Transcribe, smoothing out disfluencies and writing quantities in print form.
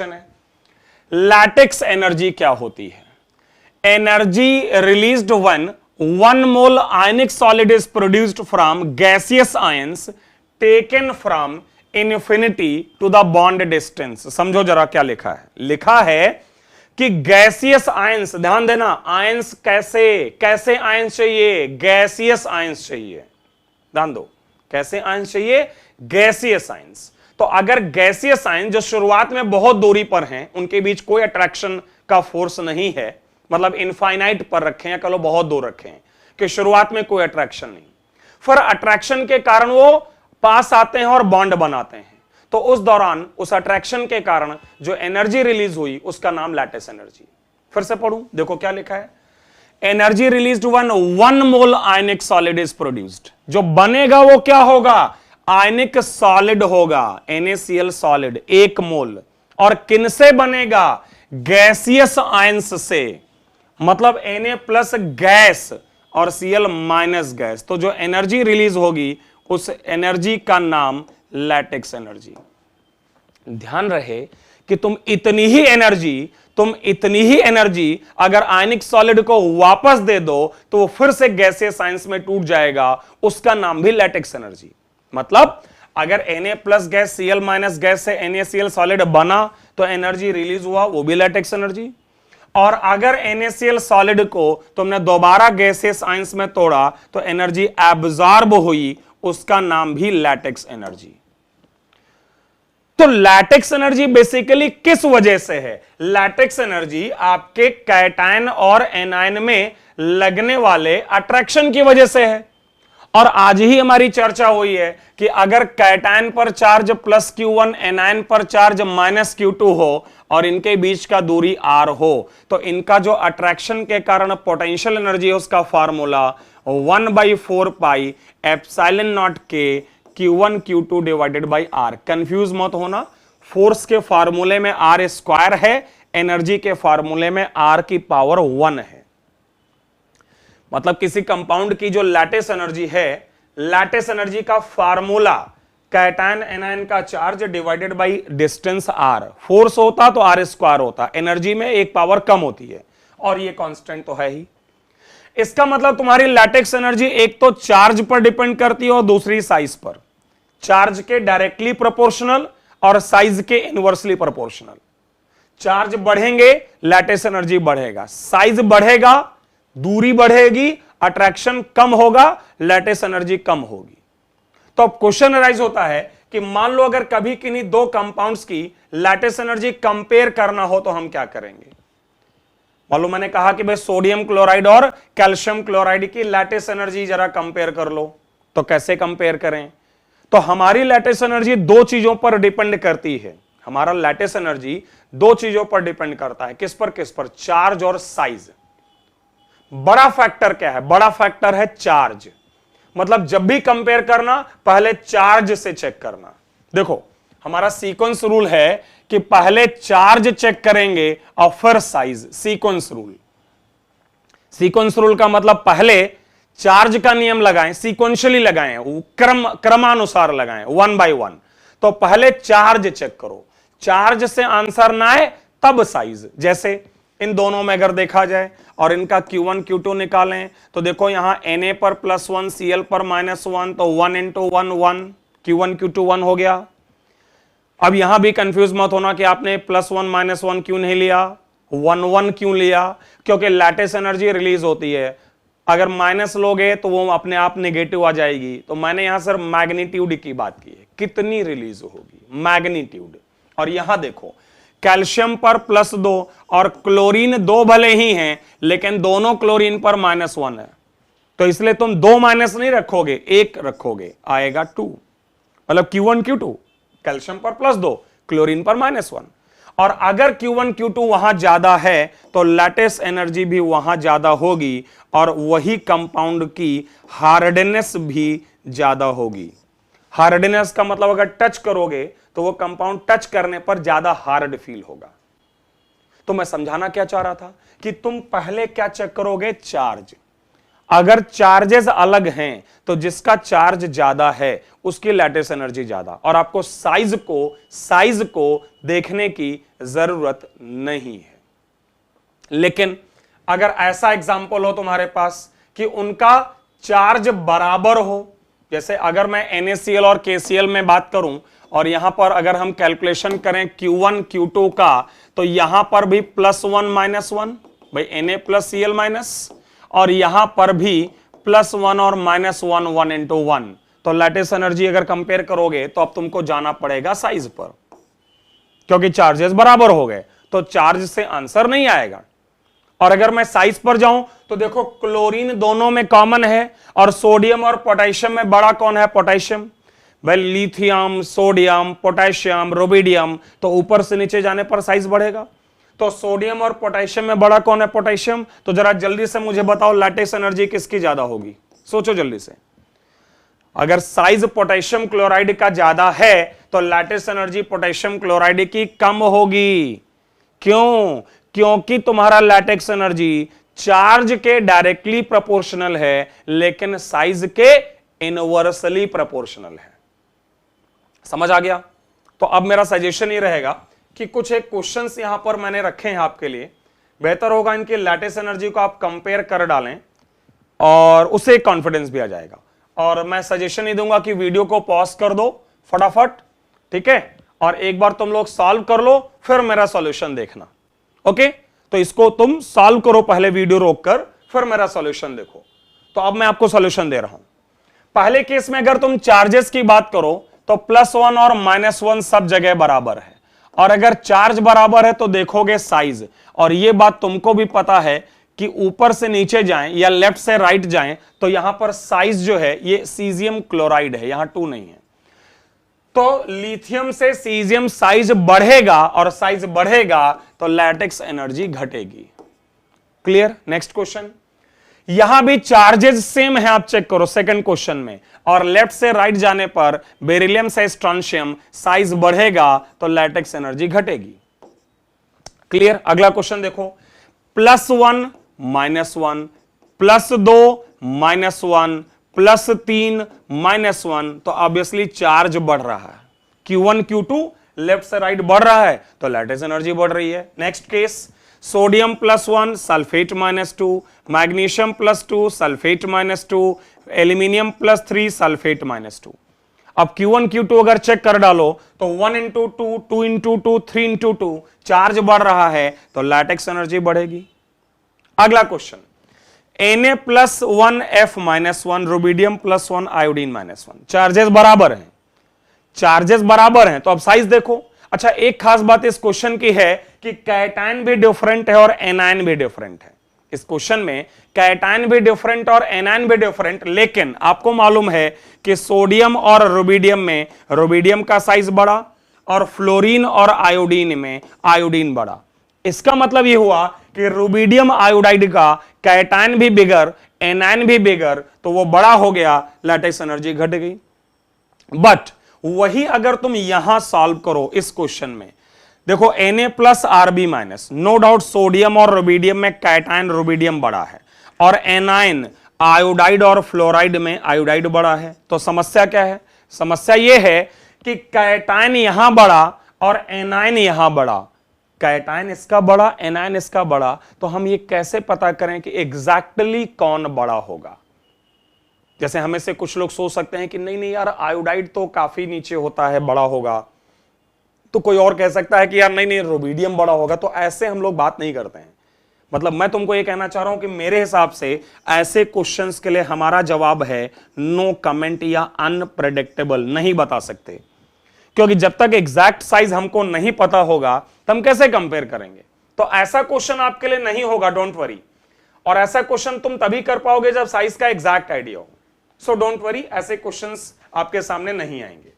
है lattice energy क्या होती है? Energy released when 1 mole ionic solid is produced from gaseous ions taken from infinity to the bond distance. समझो जरा क्या लिखा है। लिखा है कि गैसियस आयंस, ध्यान देना, आयंस कैसे कैसे आयंस चाहिए? गैसियस आयंस चाहिए। ध्यान दो, कैसे आयंस चाहिए? Gaseous ions. तो अगर गैसियस आयंस जो शुरुआत में बहुत दूरी पर हैं, उनके बीच कोई अट्रैक्शन का फोर्स नहीं है, मतलब इनफाइनाइट पर रखें या कहो बहुत दूर रखें कि शुरुआत में कोई अट्रैक्शन नहीं, फिर अट्रैक्शन के कारण वो पास आते हैं और बॉन्ड बनाते हैं, तो उस दौरान उस अट्रैक्शन के कारण जो एनर्जी रिलीज हुई उसका नाम लैटिस एनर्जी। फिर से पढ़ूं, देखो क्या लिखा है। Energy released when 1 mole ionic solid is produced. जो बनेगा वो क्या होगा? आयनिक सॉलिड होगा, NaCl सॉलिड 1 मोल। और किन से बनेगा? गैसियस आयंस से, मतलब Na प्लस गैस और Cl माइनस गैस। तो जो एनर्जी रिलीज होगी उस एनर्जी का नाम लैटिक्स एनर्जी। ध्यान रहे कि तुम इतनी ही एनर्जी अगर आयनिक सॉलिड को वापस दे दो तो वो फिर से गैसियस आयंस में टूट जाएगा, उसका नाम भी लैटिक्स एनर्जी। मतलब अगर Na plus gas Cl minus gas से NaCl सॉलिड बना तो एनर्जी रिलीज हुआ, वो भी लैटिक्स एनर्जी। और अगर NaCl सॉलिड को तुमने दोबारा गैसियस आयंस में तोड़ा तो एनर्जी एब्जॉर्ब हुई, उसका नाम भी लैटिक्स एनर्जी। तो लैटिक्स एनर्जी बेसिकली किस वजह से है? लैटिक्स एनर्जी आपके कैटायन और एनायन में लगने वाले अट्रैक्शन की वजह से है। और आज ही हमारी चर्चा हुई है कि अगर कैटायन पर चार्ज प्लस Q1, एनायन पर चार्ज माइनस Q2 हो और इनके बीच का दूरी R हो, तो इनका जो अट्रैक्शन के कारण पोटेंशियल एनर्जी है उसका formula 1/4 pi epsilon not K Q1 Q2 divided by R। Confuse मत होना, फोर्स के फार्मूले में R स्क्वायर है, एनर्जी के फार्मूले में R की पावर 1 है। मतलब किसी कंपाउंड की जो लैटिस एनर्जी है, लैटिस एनर्जी का फार्मूला कैटायन एनायन का charge divided by distance R। Force होता तो R स्क्वायर होता, एनर्जी में एक पावर कम होती है और ये कांस्टेंट तो है ही। इसका मतलब तुम्हारी लैटिक्स एनर्जी एक तो चार्ज पर डिपेंड करती है और दूसरी साइज पर। चार्ज के डायरेक्टली प्रोपोर्शनल और साइज के इनवर्सली प्रोपोर्शनल। चार्ज बढ़ेंगे लैटिस एनर्जी बढ़ेगा, साइज बढ़ेगा दूरी बढ़ेगी, अट्रैक्शन कम होगा, लैटिस एनर्जी कम होगी। तो अब क्वेश्चन राइज होता है कि मान लो अगर कभी किन्हीं दो कंपाउंड्स की लैटिस एनर्जी कंपेयर करना हो तो हम क्या करेंगे? मान लो मैंने कहा कि भाई सोडियम क्लोराइड और कैल्शियम क्लोराइड की लैटिस एनर्जी जरा कंपेयर कर लो, तो कैसे कंपेयर करें? तो हमारी लैटिस एनर्जी दो चीजों पर डिपेंड करती है। हमारा लैटिस एनर्जी दो चीजों पर डिपेंड करता है। किस पर? चार्ज और साइज। बड़ा फैक्टर क्या है? बड़ा फैक्टर है चार्ज। मतलब जब भी कंपेयर करना पहले चार्ज से चेक करना। देखो हमारा सीक्वेंस रूल है कि पहले चार्ज चेक करेंगे और फिर साइज। सीक्वेंस रूल का मतलब पहले चार्ज का नियम लगाएं, सीक्वेंशियली लगाएं, क्रमानुसार लगाएं, 1 by 1। तो पहले चार्ज चेक करो, चार्ज से आंसर ना आए तब साइज। जैसे इन दोनों में अगर देखा जाए और इनका Q1 Q2 निकालें तो देखो यहां Na पर +1 Cl पर -1, तो 1 × 1 1, Q1 Q2 1 हो गया। अब यहां भी कंफ्यूज मत होना कि आपने +1 -1 क्यों नहीं लिया, 1 1 क्यों लिया? क्योंकि लैटिस एनर्जी रिलीज होती है, अगर माइनस लोगे तो वो अपने आप नेगेटिव आ जाएगी। तो मैंने यहां सर मैग्नीट्यूड की बात की है, कितनी रिलीज होगी, मैग्नीट्यूड। और यहां देखो कैल्शियम पर +2 और क्लोरीन 2 भले ही हैं लेकिन दोनों क्लोरीन पर -1 है, तो इसलिए तुम 2 माइनस नहीं रखोगे, 1 रखोगे, आएगा 2। मतलब Q1 Q2 कैल्शियम पर +2 क्लोरीन पर -1। और अगर Q1 Q2 वहां ज्यादा है तो लैटिस एनर्जी भी वहां ज्यादा होगी और वही कंपाउंड की हार्डनेस भी ज्यादा होगी। हार्डनेस का मतलब अगर टच करोगे तो वो कंपाउंड टच करने पर ज्यादा हार्ड फील होगा। तो मैं समझाना क्या चाह रहा था कि तुम पहले क्या चेक करोगे? चार्ज। अगर चार्जेस अलग हैं तो जिसका चार्ज ज्यादा है उसकी लैटिस एनर्जी ज्यादा, और आपको साइज को देखने की जरूरत नहीं है। लेकिन अगर ऐसा एग्जांपल हो तुम्हारे पास कि उनका चार्ज बराबर हो, जैसे अगर मैं NaCl और KCl में बात करूं और यहां पर अगर हम कैलकुलेशन करें Q1 Q2 का, तो यहां पर भी +1 -1 भाई Na प्लस Cl माइनस, और यहां पर भी +1 और -1 1 into 1, तो लैटिस एनर्जी अगर कंपेयर करोगे तो अब तुमको जाना पड़ेगा साइज पर, क्योंकि चार्जेस बराबर हो गए तो चार्ज से आंसर नहीं आएगा। और अगर मैं साइज पर जाऊं तो देखो क्लोरीन दोनों में कॉमन है, और सोडियम और पोटेशियम में बड़ा कौन है? पोटेशियम। भाई लिथियम, सोडियम, पोटेशियम, रुबिडियम, तो ऊपर से नीचे जाने पर साइज बढ़ेगा। तो सोडियम और पोटेशियम में बड़ा कौन है? पोटेशियम। तो जरा जल्दी से मुझे बताओ लैटिस एनर्जी किसकी ज्यादा होगी? सोचो जल्दी से। अगर साइज पोटेशियम क्लोराइड का ज्यादा है तो लैटिस एनर्जी पोटेशियम क्लोराइड की कम होगी। क्यों? क्योंकि तुम्हारा लैटेक्स एनर्जी चार्ज के डायरेक्टली प्रोपोर्शनल है लेकिन साइज के इनवर्सली प्रोपोर्शनल है। समझ आ गया? तो अब मेरा सजेशन ये रहेगा कि कुछ एक क्वेश्चंस यहां पर मैंने रखे हैं आपके लिए, बेहतर होगा इनकी लैटिस एनर्जी को आप कंपेयर कर डालें और उससे कॉन्फिडेंस भी आ जाएगा। और मैं सजेशन ही दूंगा कि वीडियो को पॉज कर दो फटाफट, ठीक है, और एक बार तुम लोग सॉल्व कर लो फिर मेरा सॉल्यूशन देखना। ओके, तो इसको तुम सॉल्व करो पहले वीडियो रोककर, फिर मेरा सॉल्यूशन देखो। तो अब मैं आपको सॉल्यूशन दे रहा हूं। पहले केस में अगर तुम चार्जेस की बात करो तो +1 और -1 सब जगह बराबर है, और अगर चार्ज बराबर है तो देखोगे साइज। और यह बात तुमको भी पता है कि ऊपर से नीचे जाएं या लेफ्ट से राइट जाएं तो यहां पर साइज जो है ये सीजियम क्लोराइड है, यहां 2 नहीं है। तो लिथियम से सीजियम साइज बढ़ेगा, और साइज बढ़ेगा तो लैटेक्स एनर्जी घटेगी। क्लियर? Next question. यहां भी चार्जेस सेम है, आप चेक करो सेकंड क्वेश्चन में, और लेफ्ट से राइट जाने पर बेरिलियम से स्ट्रोंशियम साइज बढ़ेगा तो लैटेक्स एनर्जी घटेगी। क्लियर? अगला क्वेश्चन देखो, +1 -1 +2 -1 +3 -1, तो ऑब्वियसली चार्ज बढ़ रहा है। Q1 Q2 लेफ्ट से राइट बढ़ रहा है तो लैटिस एनर्जी बढ़ रही है। Next case, sodium +1 sulphate -2, magnesium +2 sulphate -2, aluminium +3 sulphate -2। अब Q1 Q2 अगर चेक कर डालो तो 1 into 2 2 into 2 3 into 2 चार्ज बढ़ रहा है तो लैटेक्स एनर्जी बढ़ेगी। अगला question, Na+1 F-1 rubidium +1 iodine -1, charges बराबर हैं, चार्जेस बराबर हैं, तो अब साइज देखो। अच्छा, एक खास बात इस क्वेश्चन की है कि कैटायन भी डिफरेंट है और एनायन भी डिफरेंट है। इस क्वेश्चन में कैटायन भी डिफरेंट और एनायन भी डिफरेंट, लेकिन आपको मालूम है कि सोडियम और रुबिडियम में रुबिडियम का साइज बड़ा और फ्लोरीन और आयोडीन में आयोडीन बड़ा। इसका मतलब यह हुआ कि रुबिडियम आयोडाइड का कैटायन भी बिगर, एनायन भी बिगर, तो वो बड़ा हो गया, लैटेक्स एनर्जी घट गई। बट वही अगर तुम यहां सॉल्व करो इस क्वेश्चन में, देखो Na+Rb-, नो डाउट सोडियम और रुबिडियम में कैटायन रुबिडियम बड़ा है, और एनायन आयोडाइड और फ्लोराइड में आयोडाइड बड़ा है। तो समस्या क्या है? समस्या यह है कि कैटायन यहां बड़ा और एनायन यहां बड़ा, कैटायन इसका बड़ा, एनायन इसका बड़ा, तो हम ये कैसे पता करें कि एग्जैक्टली कौन बड़ा होगा? जैसे हमें से कुछ लोग सोच सकते हैं कि नहीं नहीं यार, आयोडाइड तो काफी नीचे होता है, बड़ा होगा, तो कोई और कह सकता है कि यार नहीं नहीं रुबिडियम बड़ा होगा। तो ऐसे हम लोग बात नहीं करते हैं। मतलब मैं तुमको ये कहना चाह रहा हूं कि मेरे हिसाब से ऐसे क्वेश्चंस के लिए हमारा जवाब है नो कमेंट या अनप्रेडिक्टेबल, नहीं बता सकते, क्योंकि जब तक एग्जैक्ट साइज हमको नहीं पता होगा तो हम कैसे कंपेयर करेंगे। तो ऐसा क्वेश्चन आपके लिए नहीं होगा, डोंट वरी। और ऐसा क्वेश्चन तुम तभी कर पाओगे जब साइज का एग्जैक्ट आइडिया हो। सो डोंट वरी, ऐसे क्वेश्चंस आपके सामने नहीं आएंगे।